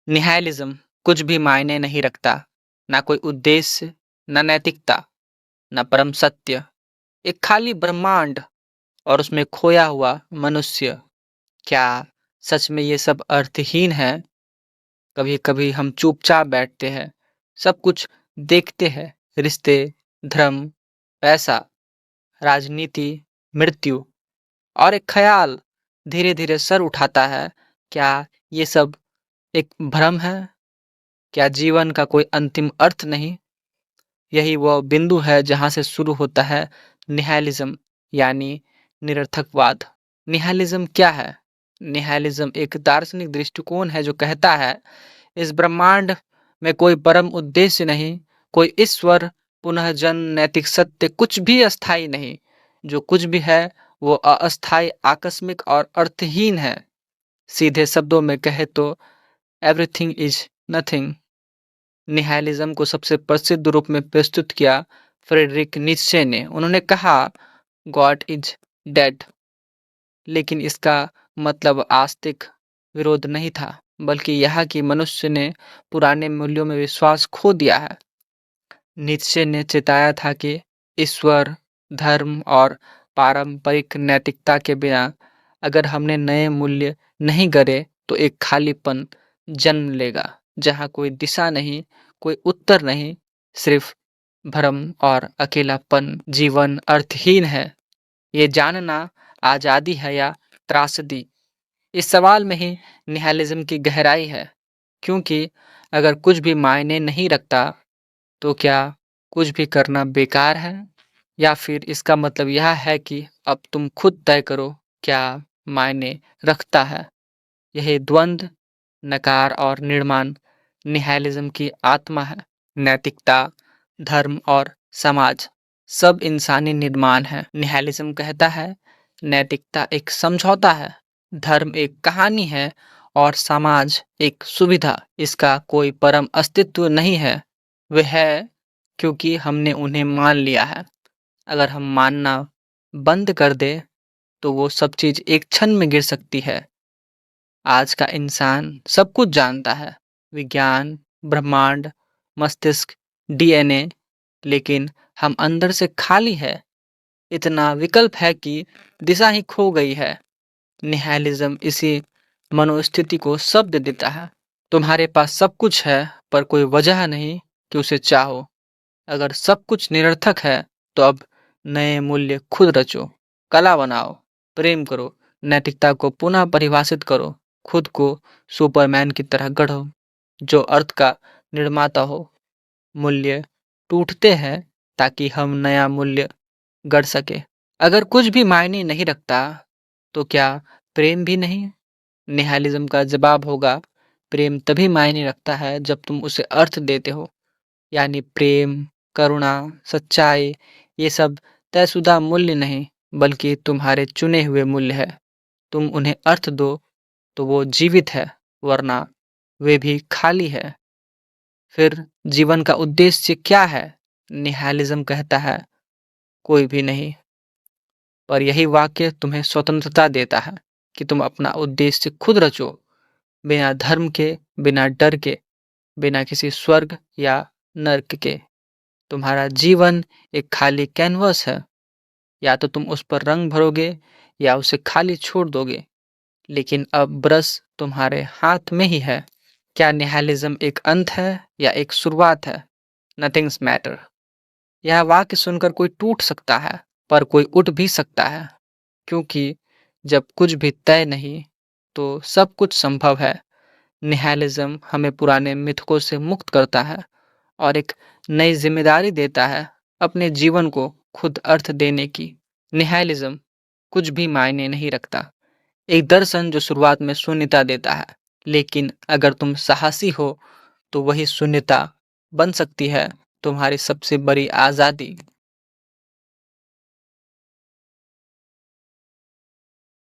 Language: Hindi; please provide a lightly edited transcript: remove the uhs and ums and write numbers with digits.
निहाइलिज्म कुछ भी मायने नहीं रखता, ना कोई उद्देश्य, ना नैतिकता, ना परम सत्य। एक खाली ब्रह्मांड और उसमें खोया हुआ मनुष्य। क्या सच में ये सब अर्थहीन है? कभी-कभी हम चुपचाप बैठते हैं, सब कुछ देखते हैं, रिश्ते, धर्म, पैसा, राजनीति, मृत्यु, और एक ख्याल धीरे-धीरे सर उठाता है, क्या ये सब एक भ्रम है? क्या जीवन का कोई अंतिम अर्थ नहीं? यही वो बिंदु है जहाँ से शुरू होता है निहिलिज्म, यानी निरर्थकवाद। निहिलिज्म क्या है? निहिलिज्म एक दार्शनिक दृष्टिकोण है जो कहता है इस ब्रह्मांड में कोई परम उद्देश्य नहीं, कोई ईश्वर, पुनः जन्म, नैतिक सत्य, कुछ भी अस्थायी नहीं। जो कुछ भी है वो अस्थायी, आकस्मिक और अर्थहीन है। सीधे शब्दों में कहे तो एवरीथिंग इज नथिंग। निहिलिज्म को सबसे प्रसिद्ध रूप में प्रस्तुत किया फ्रेडरिक नीत्शे ने। उन्होंने कहा गॉड इज डेड, लेकिन इसका मतलब आस्तिक विरोध नहीं था, बल्कि यह कि मनुष्य ने पुराने मूल्यों में विश्वास खो दिया है। नीत्शे ने चेताया था कि ईश्वर, धर्म और पारंपरिक नैतिकता के बिना अगर हमने नए मूल्य नहीं गढ़े तो एक खालीपन जन्म लेगा, जहाँ कोई दिशा नहीं, कोई उत्तर नहीं, सिर्फ भ्रम और अकेलापन। जीवन अर्थहीन है, ये जानना आजादी है या त्रासदी? इस सवाल में ही निहिलिज्म की गहराई है। क्योंकि अगर कुछ भी मायने नहीं रखता तो क्या कुछ भी करना बेकार है? या फिर इसका मतलब यह है कि अब तुम खुद तय करो क्या मायने रखता है? यही द्वंद्व, नकार और निर्माण निहिलिज्म की आत्मा है। नैतिकता, धर्म और समाज सब इंसानी निर्माण है। निहिलिज्म कहता है नैतिकता एक समझौता है, धर्म एक कहानी है और समाज एक सुविधा। इसका कोई परम अस्तित्व नहीं है। वह है क्योंकि हमने उन्हें मान लिया है। अगर हम मानना बंद कर दे तो वो सब चीज एक क्षण में गिर सकती है। आज का इंसान सब कुछ जानता है, विज्ञान, ब्रह्मांड, मस्तिष्क, डीएनए, लेकिन हम अंदर से खाली है। इतना विकल्प है कि दिशा ही खो गई है। निहिलिज्म इसी मनोस्थिति को शब्द देता है। तुम्हारे पास सब कुछ है पर कोई वजह नहीं कि उसे चाहो। अगर सब कुछ निरर्थक है तो अब नए मूल्य खुद रचो, कला बनाओ, प्रेम करो, नैतिकता को पुनः परिभाषित करो, खुद को सुपरमैन की तरह गढ़ो जो अर्थ का निर्माता हो। मूल्य टूटते हैं ताकि हम नया मूल्य गढ़ सके। अगर कुछ भी मायने नहीं रखता तो क्या प्रेम भी नहीं? निहिलिज्म का जवाब होगा प्रेम तभी मायने रखता है जब तुम उसे अर्थ देते हो। यानी प्रेम, करुणा, सच्चाई, ये सब तयशुदा मूल्य नहीं बल्कि तुम्हारे चुने हुए मूल्य है। तुम उन्हें अर्थ दो तो वो जीवित है, वरना वे भी खाली है। फिर जीवन का उद्देश्य क्या है? निहिलिज्म कहता है कोई भी नहीं, पर यही वाक्य तुम्हें स्वतंत्रता देता है कि तुम अपना उद्देश्य खुद रचो, बिना धर्म के, बिना डर के, बिना किसी स्वर्ग या नर्क के। तुम्हारा जीवन एक खाली कैनवस है, या तो तुम उस पर रंग भरोगे या उसे खाली छोड़ दोगे, लेकिन अब ब्रश तुम्हारे हाथ में ही है। क्या निहिलिज्म एक अंत है या एक शुरुआत है? Nothings matter. यह वाक्य सुनकर कोई टूट सकता है, पर कोई उठ भी सकता है, क्योंकि जब कुछ भी तय नहीं तो सब कुछ संभव है। निहिलिज्म हमें पुराने मिथकों से मुक्त करता है और एक नई जिम्मेदारी देता है अपने जीवन को खुद अर्थ देने की। निहिलिज्म कुछ भी मायने नहीं रखता, एक दर्शन जो शुरुआत में शून्यता देता है, लेकिन अगर तुम साहसी हो तो वही शून्यता बन सकती है तुम्हारी सबसे बड़ी आज़ादी।